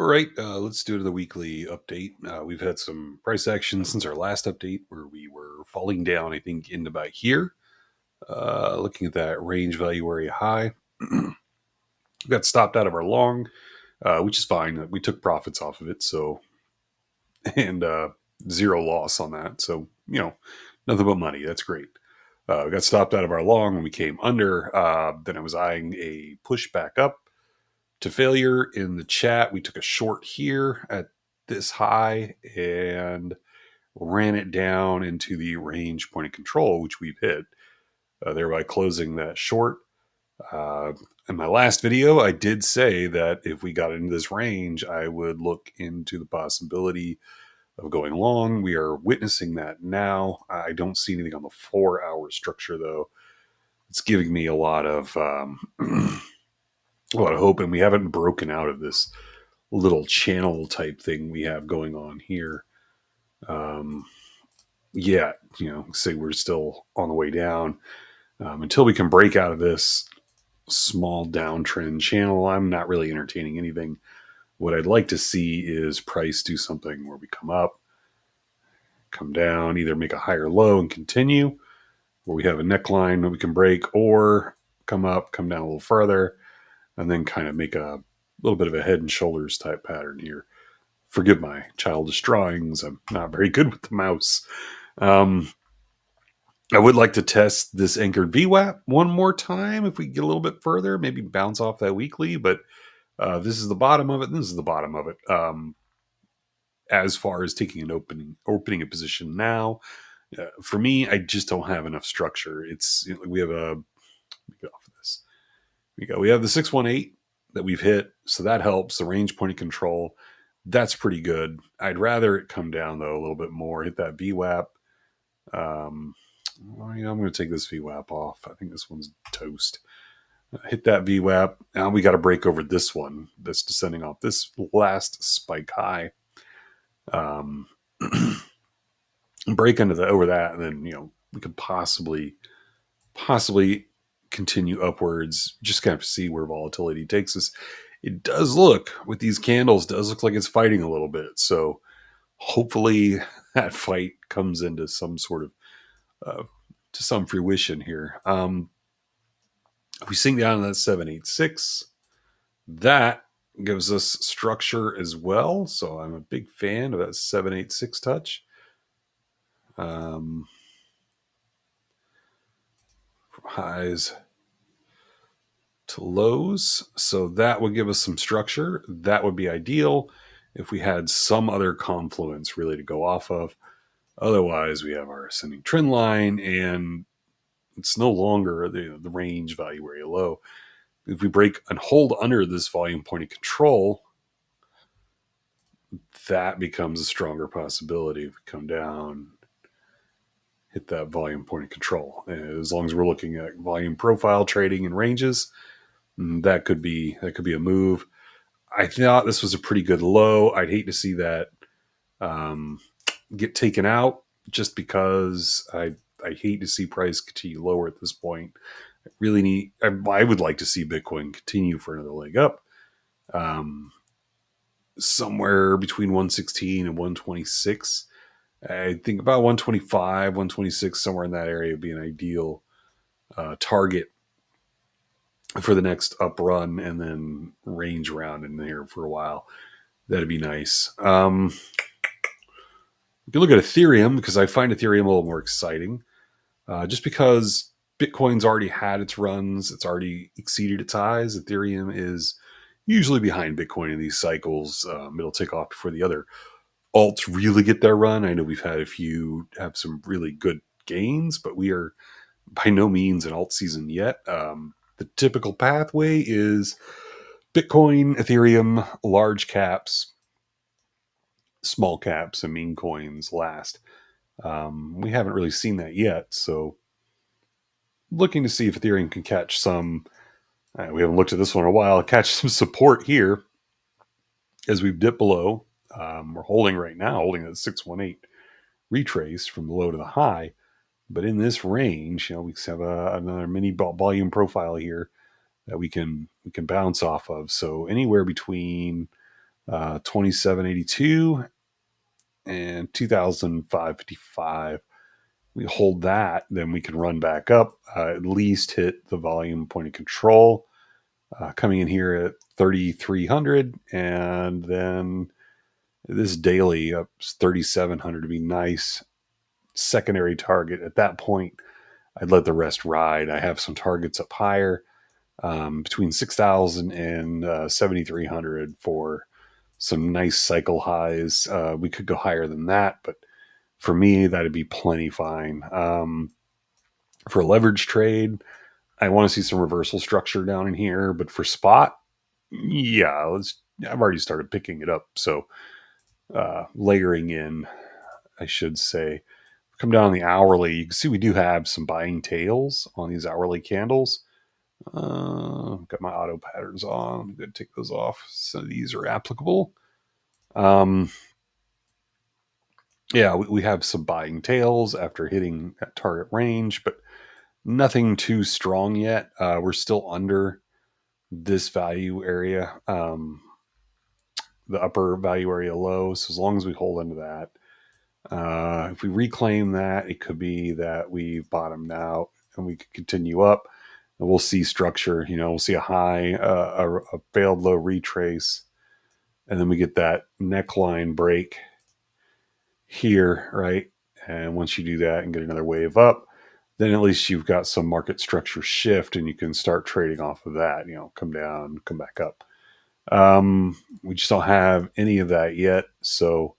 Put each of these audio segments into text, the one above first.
right, let's do the weekly update. We've had some price action since our last update where we were falling down, I think, into about here. Looking at that range value area high. We got stopped out of our long, which is fine. We took profits off of it, so, and zero loss on that. So, nothing but money. That's great. We got stopped out of our long when we came under. Then I was eyeing a push back up to failure in the chat. We took a short here at this high and ran it down into the range point of control, which we've hit, thereby closing that short. Uh, in my last video, I did say that if we got into this range, I would look into the possibility of going long. We are witnessing that now. I don't see anything on the 4-hour structure, though. It's giving me a lot of a lot of hope, and we haven't broken out of this little channel type thing we have going on here. Yet, say we're still on the way down. Until we can break out of this small downtrend channel, I'm not really entertaining anything. What I'd like to see is price do something where we come up, come down, either make a higher low and continue, where we have a neckline that we can break, or come up, come down a little further, and then kind of make a little bit of a head and shoulders type pattern here. Forgive my childish drawings. I'm not very good with the mouse. I would like to test this anchored VWAP one more time if we get a little bit further, maybe bounce off that weekly, but this is the bottom of it, and this is the bottom of it. As far as taking an opening a position now, for me, I just don't have enough structure. It's we have a get off of this. We have the 618 that we've hit, so that helps. The range point of control, that's pretty good. I'd rather it come down though a little bit more, hit that VWAP. I'm going to take this VWAP off. I think this one's toast. Hit that VWAP. Now we got to break over this one that's descending off this last spike high. Break over that, and then we could possibly continue upwards. Just kind of see where volatility takes us. It does look with these candles does look like it's fighting a little bit. So hopefully that fight comes into some sort of to some fruition here. If we sink down to that 786, that gives us structure as well. So I'm a big fan of that 786 touch. From highs to lows. So that would give us some structure. That would be ideal if we had some other confluence really to go off of. Otherwise, we have our ascending trend line, and it's no longer the range value area low. If we break and hold under this volume point of control, that becomes a stronger possibility. If we come down, hit that volume point of control. As long as we're looking at volume profile trading and ranges, that could be a move. I thought this was a pretty good low. I'd hate to see that get taken out, just because I hate to see price continue lower at this point. I would like to see Bitcoin continue for another leg up. Somewhere between 116 and 126. I think about 125, 126, somewhere in that area would be an ideal target for the next up run, and then range around in there for a while. That'd be nice. You can look at Ethereum, because I find Ethereum a little more exciting. Just because Bitcoin's already had its runs, it's already exceeded its highs. Ethereum is usually behind Bitcoin in these cycles. It'll take off before the other alts really get their run. I know we've had a few have some really good gains, but we are by no means an alt season yet. The typical pathway is Bitcoin, Ethereum, large caps, small caps, and meme coins last. We haven't really seen that yet, so looking to see if Ethereum can catch some. We haven't looked at this one in a while. Catch some support here as we've dipped below. We're holding right now, holding that 618 retrace from the low to the high. But in this range, we have another mini volume profile here that we can bounce off of. So anywhere between 2782 and 2005.55. We hold that, then we can run back up, at least hit the volume point of control, coming in here at 3,300, and then this daily up 3,700 to be nice secondary target. At that point, I'd let the rest ride. I have some targets up higher, between 6,000 and 7,300 for some nice cycle highs. We could go higher than that, but for me, that'd be plenty fine. For a leverage trade, I want to see some reversal structure down in here, but for spot, yeah, I've already started picking it up. So layering in, I should say, come down on the hourly. You can see we do have some buying tails on these hourly candles. Got my auto patterns on. I'm going to take those off. So these are applicable. Um, yeah, we have some buying tails after hitting that target range, but nothing too strong yet. We're still under this value area, the upper value area low. So as long as we hold into that, if we reclaim that, it could be that we've bottomed out and we could continue up. And we'll see structure. We'll see a high, a failed low retrace, and then we get that neckline break here, right? And once you do that and get another wave up, then at least you've got some market structure shift and you can start trading off of that, come down, come back up. We just don't have any of that yet. So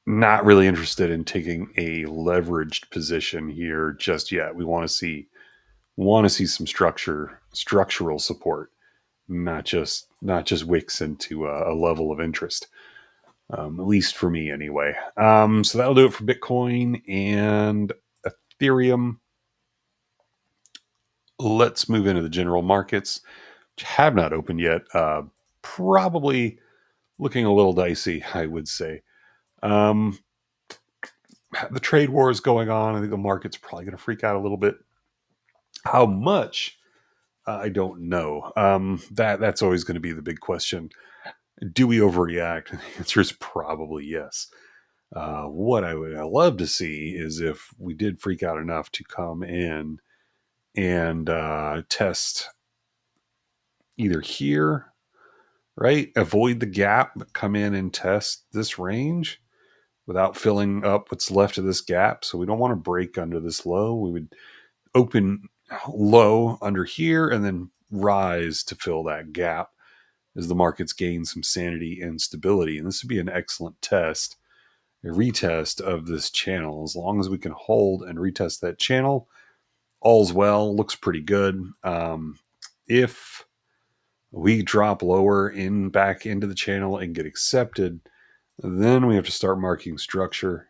not really interested in taking a leveraged position here just yet. We want to see some structural support, not just wicks into a level of interest. At least for me anyway. So that'll do it for Bitcoin and Ethereum. Let's move into the general markets, which have not opened yet. Probably looking a little dicey, I would say. Um, the trade war is going on. I think the market's probably going to freak out a little bit. How much? I don't know. That's always going to be the big question. Do we overreact? The answer is probably yes. What I would love to see is if we did freak out enough to come in and test either here, right? Avoid the gap, but come in and test this range without filling up what's left of this gap. So we don't want to break under this low. We would open low under here and then rise to fill that gap as the markets gain some sanity and stability. And this would be an excellent test, a retest of this channel. As long as we can hold and retest that channel, all's well. Looks pretty good. If we drop lower back into the channel and get accepted, then we have to start marking structure.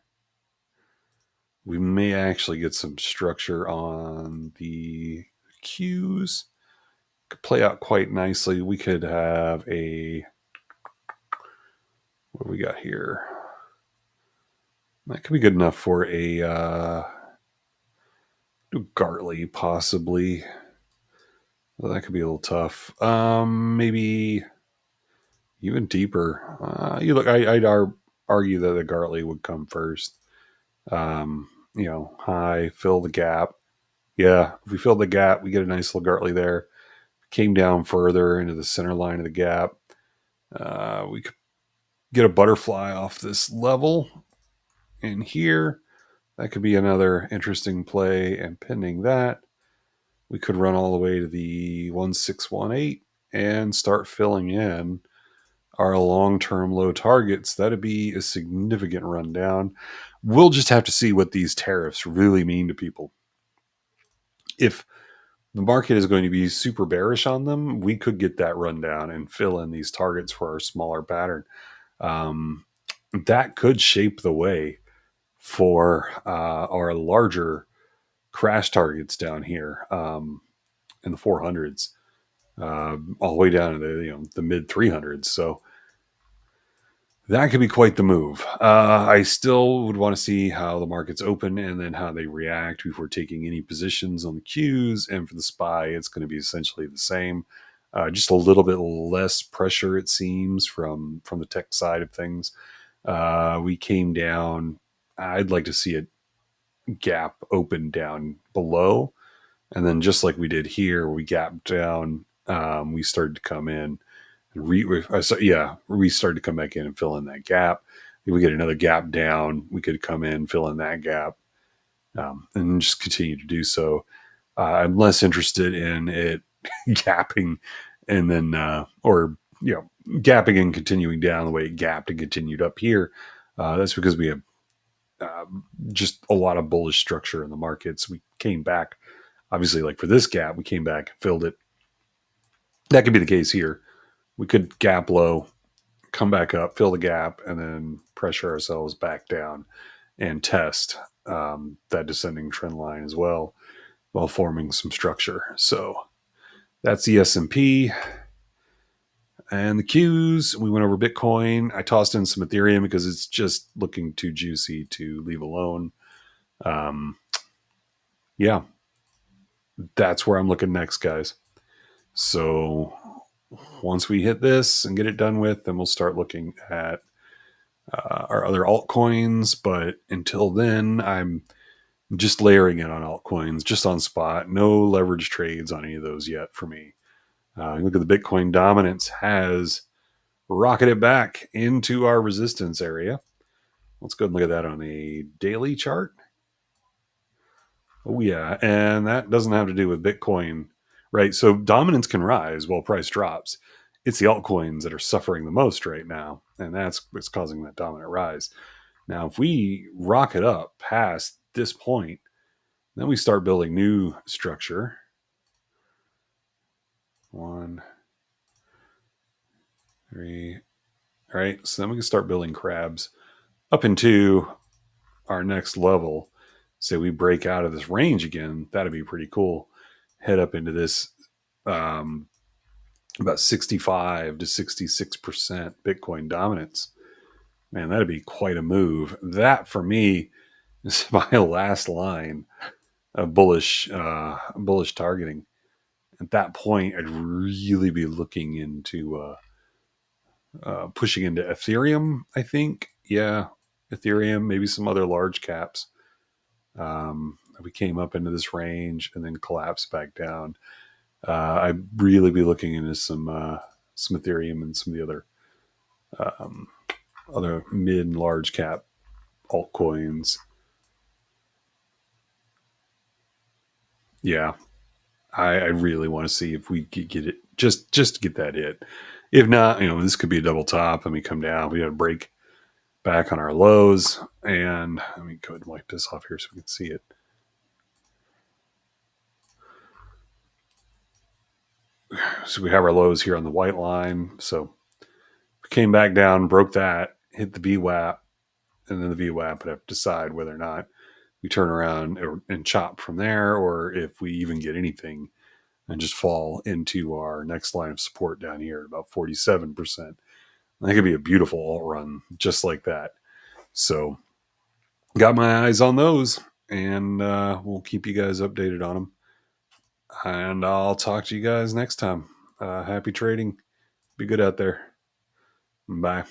We may actually get some structure on the Qs. Could play out quite nicely. We could have what do we got here? That could be good enough for a Gartley, possibly. Well, that could be a little tough. Maybe even deeper. I'd argue that the Gartley would come first. High, fill the gap. Yeah, if we fill the gap, we get a nice little Gartley there. Came down further into the center line of the gap. We could get a butterfly off this level in here. That could be another interesting play. And pending that, we could run all the way to the 1618 and start filling in our long-term low targets. That'd be a significant rundown. We'll just have to see what these tariffs really mean to people. If the market is going to be super bearish on them, we could get that rundown and fill in these targets for our smaller pattern. That could shape the way for our larger crash targets down here in the 400s, all the way down to the mid 300s. So that could be quite the move. I still would want to see how the markets open and then how they react before taking any positions on the Qs. And for the SPY, it's going to be essentially the same. Just a little bit less pressure, it seems, from the tech side of things. We came down. I'd like to see a gap open down below, and then just like we did here, we gapped down. We started to come in and we started to come back in and fill in that gap. If we get another gap down, we could come in, fill in that gap, and just continue to do so. I'm less interested in it gapping and then, or, gapping and continuing down the way it gapped and continued up here. That's because we have just a lot of bullish structure in the markets. We came back, obviously, like for this gap, we came back and filled it. That could be the case here. We could gap low, come back up, fill the gap, and then pressure ourselves back down and test that descending trend line as well while forming some structure. So that's the S&P and the Qs. We went over Bitcoin. I tossed in some Ethereum because it's just looking too juicy to leave alone. Um, yeah, that's where I'm looking next, guys. So once we hit this and get it done with, then we'll start looking at our other altcoins. But until then, I'm just layering it on altcoins, just on spot. No leverage trades on any of those yet for me. Look at the Bitcoin dominance has rocketed back into our resistance area. Let's go and look at that on a daily chart. Oh, yeah. And that doesn't have to do with Bitcoin, right? So dominance can rise while price drops. It's the altcoins that are suffering the most right now. And that's what's causing that dominant rise. Now, if we rocket up past this point, then we start building new structure. One, three. All right. So then we can start building crabs up into our next level. Say we break out of this range again. That'd be pretty cool. Head up into this about 65 to 66% Bitcoin dominance. Man, that'd be quite a move. That for me is my last line of bullish targeting. At that point, I'd really be looking into pushing into Ethereum. I think, yeah, Ethereum, maybe some other large caps. We came up into this range and then collapsed back down. I'd really be looking into some Ethereum and some of the other mid and large cap altcoins. Yeah, I really want to see if we could get it just to get that hit. If not, this could be a double top. Let me come down. We got to break back on our lows, and let me go ahead and wipe this off here so we can see it. So we have our lows here on the white line. So we came back down, broke that, hit the VWAP, and then the VWAP would have to decide whether or not we turn around and chop from there, or if we even get anything and just fall into our next line of support down here at about 47%. That could be a beautiful alt run just like that. So got my eyes on those, and we'll keep you guys updated on them. And I'll talk to you guys next time. Happy trading. Be good out there. Bye.